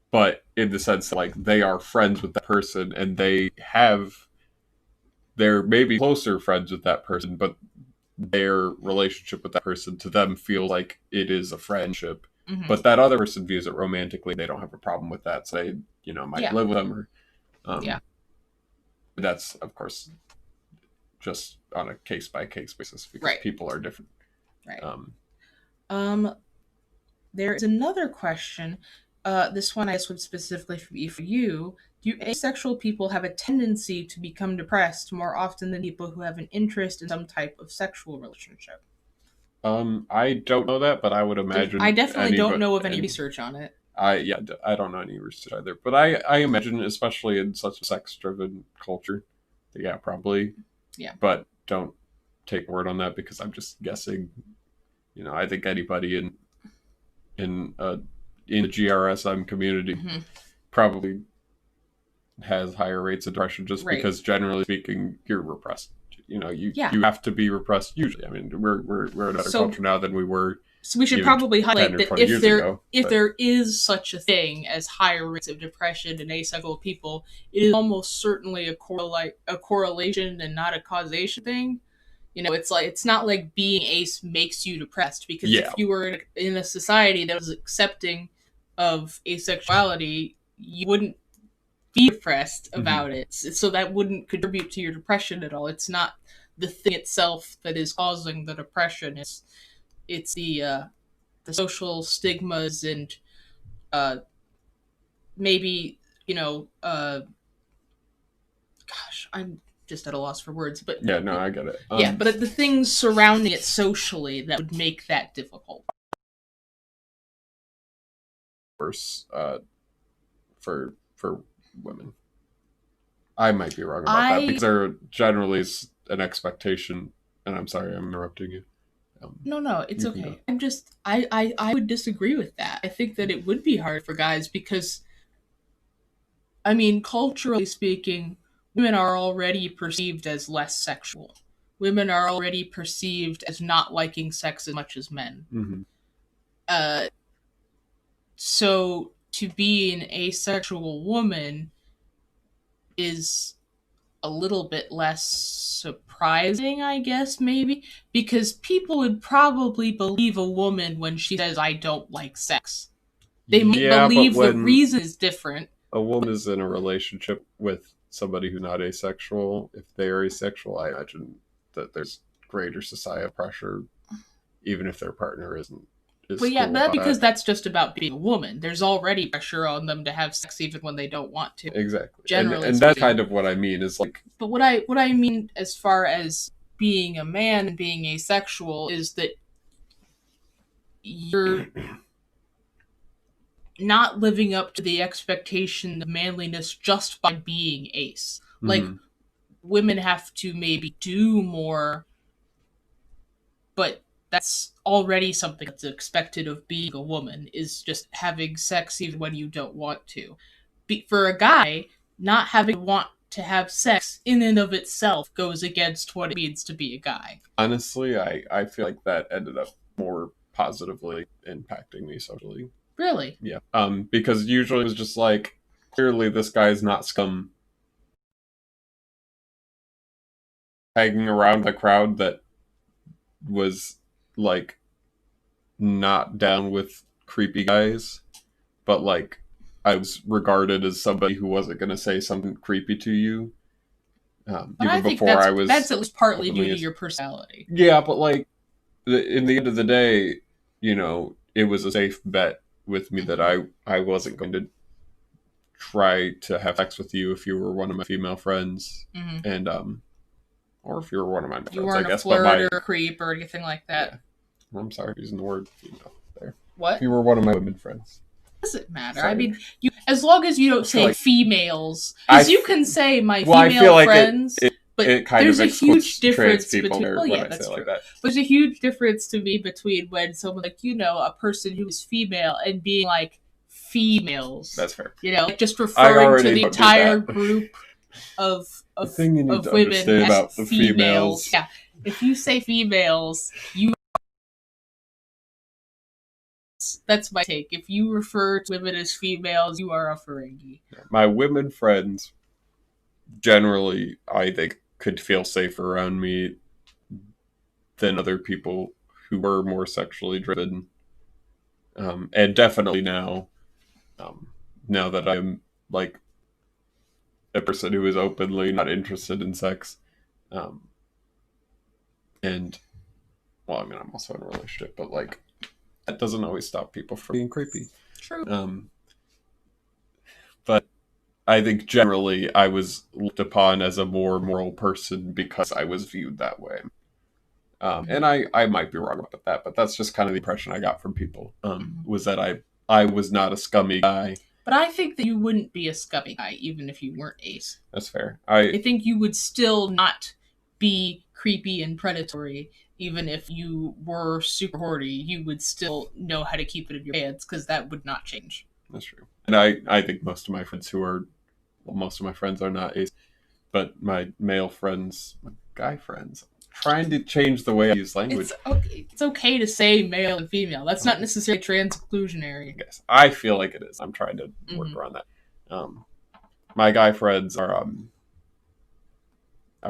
But in the sense that, like, they are friends with that person and they're maybe closer friends with that person, but their relationship with that person to them feels like it is a friendship. But that other person views it romantically. They don't have a problem with that. So they, might live with them, or that's, of course, just on a case-by-case basis, because people are different. Right. There's another question. This one I guess would specifically be for you. Do asexual people have a tendency to become depressed more often than people who have an interest in some type of sexual relationship? I don't know that, but I would imagine. I definitely don't know of any research on it. I don't know any research either, but I imagine, especially in such a sex-driven culture, probably. Yeah. But don't take word on that, because I'm just guessing. I think anybody in the GRSM community probably has higher rates of depression, just because, generally speaking, you're repressed. You have to be repressed usually. I mean, we're in a better culture now than we were. So we should probably highlight that if there is such a thing as higher rates of depression in asexual people, it is almost certainly a correlation and not a causation thing. It's not like being ace makes you depressed, because if you were in a society that was accepting of asexuality, you wouldn't be depressed about it. So that wouldn't contribute to your depression at all. It's not the thing itself that is causing the depression. It's the social stigmas and maybe gosh, I'm just at a loss for words, but I get it. But the things surrounding it socially that would make that difficult. Worse for women. I might be wrong about that, because there generally is an expectation. And I'm sorry, I'm interrupting you. No, it's okay. I would disagree with that. I think that it would be hard for guys because, I mean, culturally speaking, women are already perceived as less sexual. Women are already perceived as not liking sex as much as men. Mm-hmm. So to be an asexual woman is a little bit less surprising, I guess, maybe, because people would probably believe a woman when she says, I don't like sex. They might believe the reason is different. A woman is in a relationship with somebody who's not asexual. If they're asexual, I imagine that there's greater societal pressure, even if their partner isn't. But yeah, but because that's just about being a woman. There's already pressure on them to have sex even when they don't want to. Exactly. Generally, and that's kind of what I mean is like. But what I mean as far as being a man and being asexual is that you're not living up to the expectation of manliness just by being ace. Mm-hmm. Like, women have to maybe do more, but that's already something that's expected of being a woman, is just having sex even when you don't want to. For a guy, not having want to have sex in and of itself goes against what it means to be a guy. Honestly, I feel like that ended up more positively impacting me socially. Really? Yeah. Because usually it was just like, clearly this guy's not scum. Hanging around the crowd that was like not down with creepy guys, but like I was regarded as somebody who wasn't going to say something creepy to you. Even before I was. That's at least partly due to your personality. Yeah, but like in the end of the day, you know, it was a safe bet with me that I wasn't going to try to have sex with you if you were one of my female friends, mm-hmm. and or if you were one of my friends, you weren't I guess, a flirt or a creep or anything like that. Yeah. Well, I'm sorry, using the word female there. What? If you were one of my women friends. Doesn't matter. Sorry. I mean, as long as you don't say like, females, because you can say my female I feel like friends. But it kind there's of a huge difference between. Well, yeah, that's true. Like that. But there's a huge difference to me between when someone like a person who is female and being like females. That's fair. You know, like just referring to the entire group of women about the females. Yeah, if you say females, you. That's my take. If you refer to women as females, you are a Ferengi. My women friends, generally, I think, could feel safer around me than other people who were more sexually driven. And definitely now that I'm like a person who is openly not interested in sex. And, well, I mean, I'm also in a relationship, but like, that doesn't always stop people from being creepy. True. But I think generally I was looked upon as a more moral person because I was viewed that way. And I might be wrong about that, but that's just kind of the impression I got from people, was that I was not a scummy guy. But I think that you wouldn't be a scummy guy even if you weren't ace. That's fair. I think you would still not be creepy and predatory. Even if you were super horny, you would still know how to keep it in your pants because that would not change. That's true. And I think most of my friends are not ace, but my male friends, my guy friends, trying to change the way I use language. It's okay to say male and female. That's not necessarily trans-inclusionary. Yes, I feel like it is. I'm trying to work around that. My guy friends are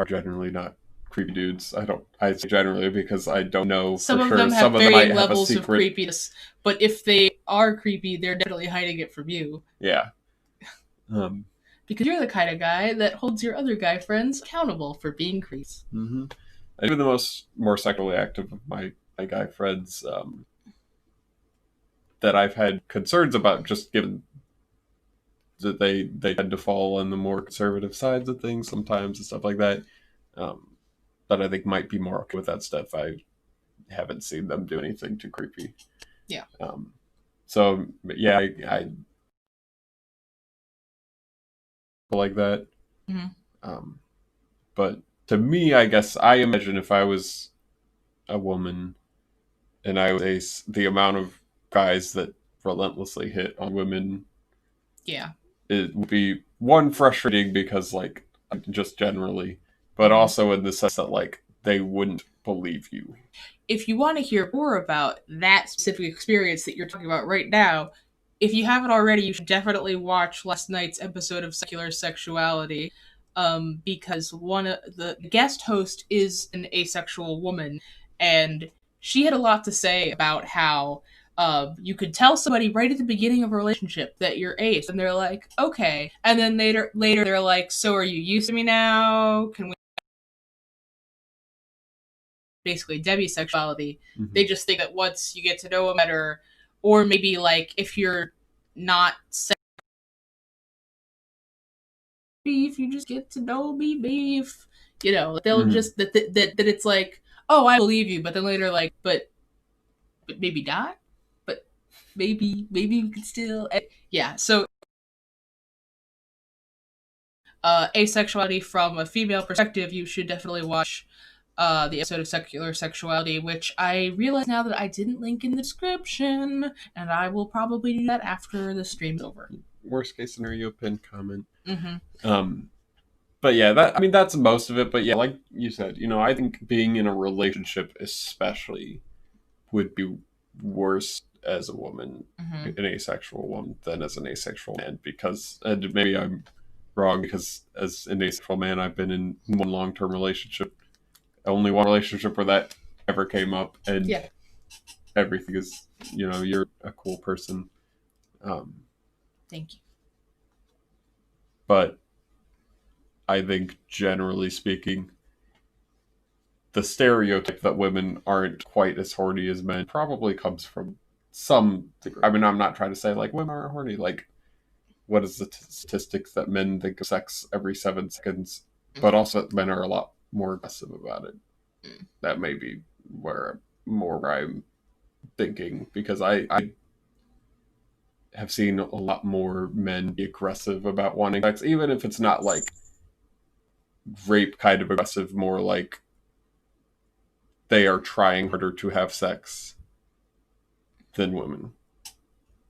generally not creepy dudes. I say generally because I don't know some for of sure. Them have some of varying them might levels have a secret. Of creepiness, but if they are creepy, they're definitely hiding it from you. Yeah. Because you're the kind of guy that holds your other guy friends accountable for being creeps. Mm-hmm. Even the more sexually active of my guy friends that I've had concerns about, just given that they tend to fall on the more conservative sides of things sometimes and stuff like that. That I think might be more okay with that stuff. I haven't seen them do anything too creepy. Yeah. So yeah, I like that. Mm-hmm. But to me, I guess I imagine if I was a woman and I was ace, the amount of guys that relentlessly hit on women, yeah, it would be one frustrating because like just generally, but also in the sense that like they wouldn't believe you. If you want to hear more about that specific experience that you're talking about right now, if you haven't already, you should definitely watch last night's episode of Secular Sexuality, because one of the guest host is an asexual woman, and she had a lot to say about how you could tell somebody right at the beginning of a relationship that you're ace, and they're like, okay, and then later they're like, so are you used to me now? Can we basically demisexuality? Mm-hmm. They just think that once you get to know them better, or maybe like if you're not beef, you just get to know me beef. You know, they'll just that it's like, oh, I believe you, but then later like, but maybe not, but maybe we could still, yeah. So asexuality from a female perspective, you should definitely watch the episode of Secular Sexuality, which I realize now that I didn't link in the description, and I will probably do that after the stream's over. Worst case scenario, pinned comment. But yeah, that's most of it. But yeah, like you said, I think being in a relationship especially would be worse as a woman, an asexual woman, than as an asexual man, because, and maybe I'm wrong, because as an asexual man, I've been in one long-term relationship, only one relationship where that ever came up, and everything is, you're a cool person. Thank you. But I think, generally speaking, the stereotype that women aren't quite as horny as men probably comes from some degree. I mean, I'm not trying to say, like, women aren't horny. Like, what is the statistics that men think of sex every 7 seconds, but also that men are a lot more aggressive about it. That may be where I'm thinking, because I have seen a lot more men be aggressive about wanting sex, even if it's not like rape kind of aggressive, more like they are trying harder to have sex than women.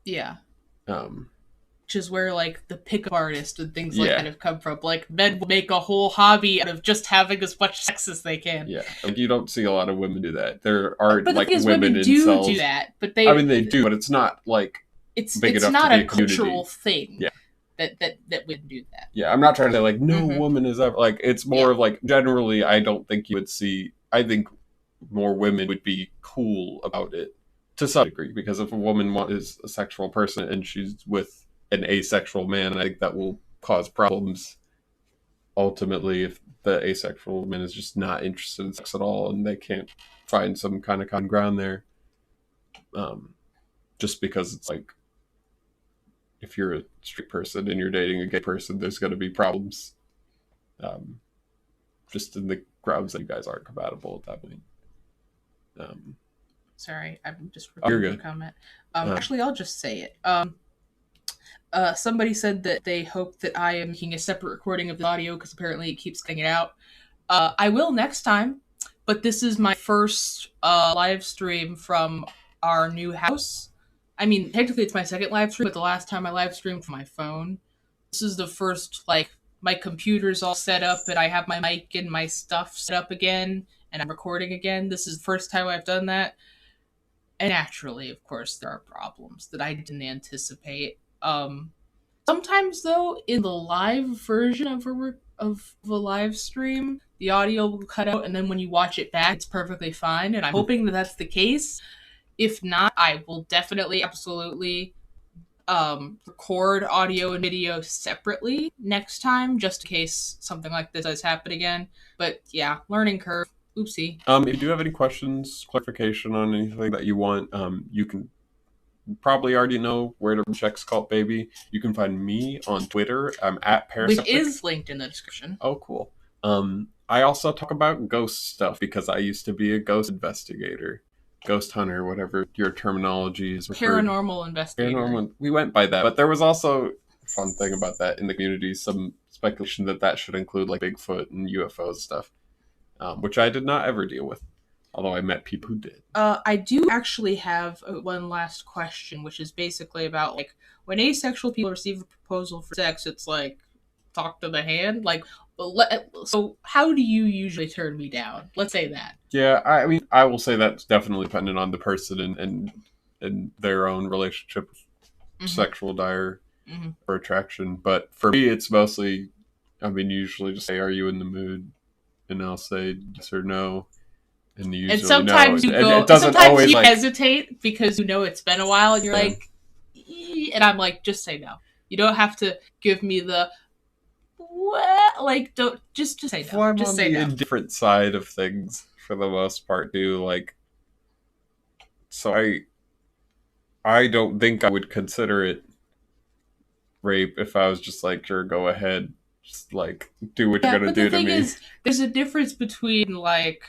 Yeah. Which is where, like, the pickup artist and things like that have come from. Like, men will make a whole hobby out of just having as much sex as they can. Yeah. Like, you don't see a lot of women do that. There aren't, but like, women do that, but they... I mean, they do, but it's not, like, big enough not to be a cultural thing. Yeah. That would do that. Yeah, I'm not trying to say, like, no woman is ever... Like, it's more of, like, generally, I don't think you would see... I think more women would be cool about it, to some degree, because if a woman is a sexual person and she's with an asexual man, I think that will cause problems ultimately if the asexual man is just not interested in sex at all and they can't find some kind of common ground there. Just because it's like, if you're a straight person and you're dating a gay person, there's going to be problems. Just in the grounds that you guys aren't compatible at that point. Sorry, I'm just repeating the comment. Actually, I'll just say it. Somebody said that they hope that I am making a separate recording of the audio because apparently it keeps cutting it out. I will next time, but this is my first live stream from our new house. I mean, technically it's my second live stream, but the last time I live streamed from my phone. This is the first, like, my computer's all set up and I have my mic and my stuff set up again and I'm recording again. This is the first time I've done that. And naturally, of course, there are problems that I didn't anticipate. Sometimes, though, in the live version of a live stream, the audio will cut out, and then when you watch it back, it's perfectly fine, and I'm hoping that that's the case. If not, I will definitely, absolutely record audio and video separately next time, just in case something like this does happen again. But yeah, learning curve. Oopsie. If you do have any questions, clarification on anything that you want, you can probably already know where to check Cult Baby. You can find me on Twitter. I'm at Paraseptic. Which is linked in the description. Oh, cool. I also talk about ghost stuff because I used to be a ghost investigator, ghost hunter, whatever your terminology is. Paranormal investigator. We went by that, but there was also a fun thing about that in the community. Some speculation that should include like Bigfoot and UFOs stuff, which I did not ever deal with. Although I met people who did. I do actually have one last question, which is basically about, like, when asexual people receive a proposal for sex, it's like, talk to the hand? Like, So how do you usually turn me down? Let's say that. Yeah, I mean, I will say that's definitely dependent on the person and their own relationship with sexual desire or attraction. But for me, it's mostly, I mean, usually just say, "Are you in the mood?" And I'll say yes or no. And usually and sometimes no. you go. It doesn't sometimes always you like hesitate because it's been a while, and you're like, and I'm like, just say no. You don't have to give me the what? Like, don't just say no. I'm just on say the no. indifferent side of things for the most part, too. Like, so I don't think I would consider it rape if I was just like, sure, go ahead, just like do what you're gonna do to me. The thing is, there's a difference between like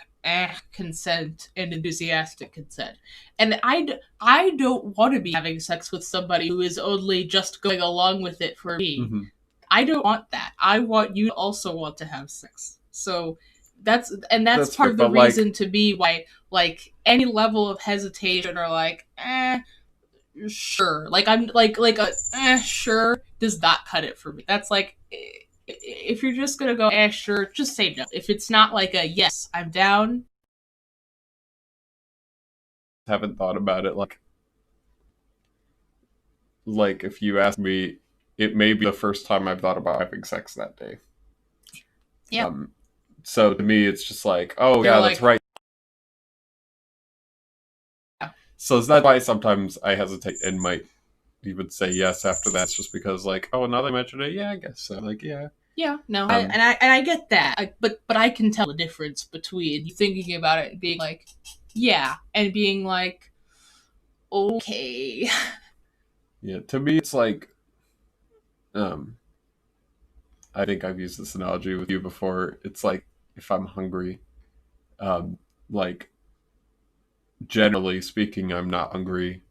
consent and enthusiastic consent, and I don't want to be having sex with somebody who is only just going along with it for me. I don't want that. I want you to also want to have sex. So that's part of the reason to be why like any level of hesitation or like sure, like I'm like sure does not cut it for me. That's like if you're just gonna go sure, just say no. If it's not like a yes, I'm down. Haven't thought about it like if you ask me, it may be the first time I've thought about having sex that day. Yeah. So to me, it's just like, oh yeah, that's right. Yeah. So that's why sometimes I hesitate and might even say yes after that. It's just because like, oh, now that I mentioned it, yeah, I guess so. Like, yeah. Yeah, no, I get that, but I can tell the difference between you thinking about it and being like, yeah, and being like, okay. Yeah, to me, it's like, I think I've used this analogy with you before. It's like if I'm hungry, like generally speaking, I'm not hungry.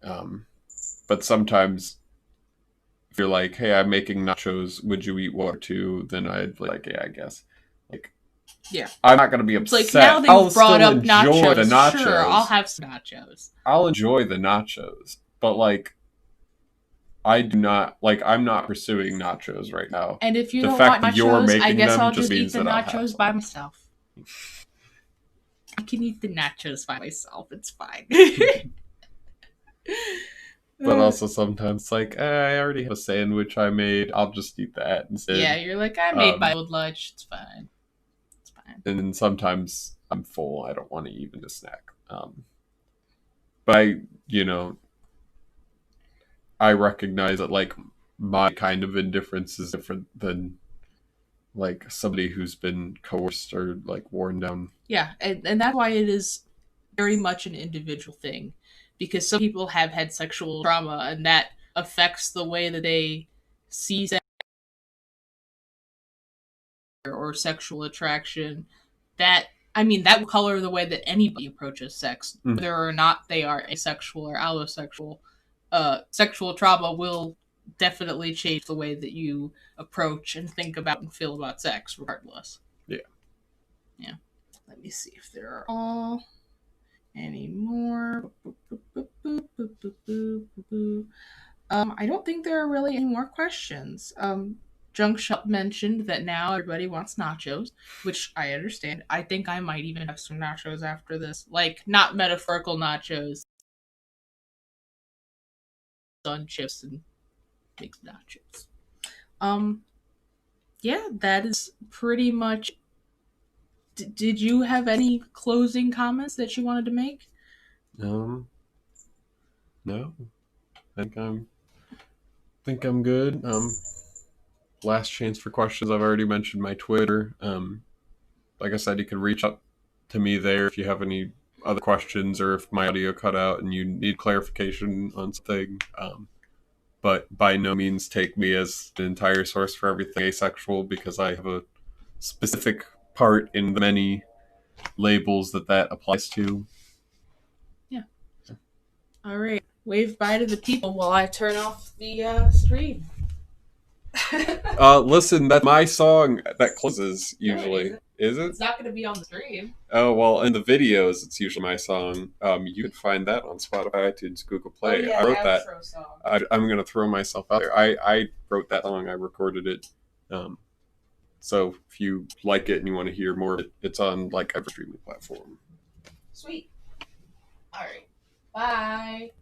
But sometimes if you're like, hey, I'm making nachos, would you eat water too? Then I'd be like, yeah, I guess. Like, yeah, I'm not gonna be upset. Like now that you've brought up nachos, the nachos. Sure, I'll have some nachos. I'll enjoy the nachos, but like, I do not like. I'm not pursuing nachos right now. And if you don't want nachos, I guess I'll just eat the nachos by myself. I can eat the nachos by myself. It's fine. But also sometimes like, I already have a sandwich I made. I'll just eat that instead. Yeah, you're like, I made my old lunch. It's fine. It's fine. And then sometimes I'm full. I don't want to even a snack. But I recognize that like my kind of indifference is different than like somebody who's been coerced or like worn down. Yeah, and that's why it is very much an individual thing, because some people have had sexual trauma and that affects the way that they see sex or sexual attraction. That will color the way that anybody approaches sex, whether or not they are asexual or allosexual. Sexual trauma will definitely change the way that you approach and think about and feel about sex, regardless. Yeah. Yeah. Let me see if there are all any more. I don't think there are really any more questions. Junk Shop mentioned that now everybody wants nachos, which I understand. I think I might even have some nachos after this. Like, not metaphorical nachos. On chips and mixed nachos. Yeah, that is pretty much. Did you have any closing comments that you wanted to make? No. I think I'm good. Last chance for questions. I've already mentioned my Twitter. Like I said, you can reach out to me there if you have any other questions or if my audio cut out and you need clarification on something. But by no means take me as the entire source for everything asexual, because I have a specific part in the many labels that applies to. Yeah. All right. Wave bye to the people while I turn off the stream. Listen, that's my song that closes usually. No, is it? It's not going to be on the stream. Oh, well, in the videos, it's usually my song. You can find that on Spotify, iTunes, Google Play. Oh, yeah, I wrote that. Song. I'm going to throw myself out there. I wrote that song. I recorded it. So if you like it and you want to hear more of it, it's on like every streaming platform. Sweet. All right. Bye.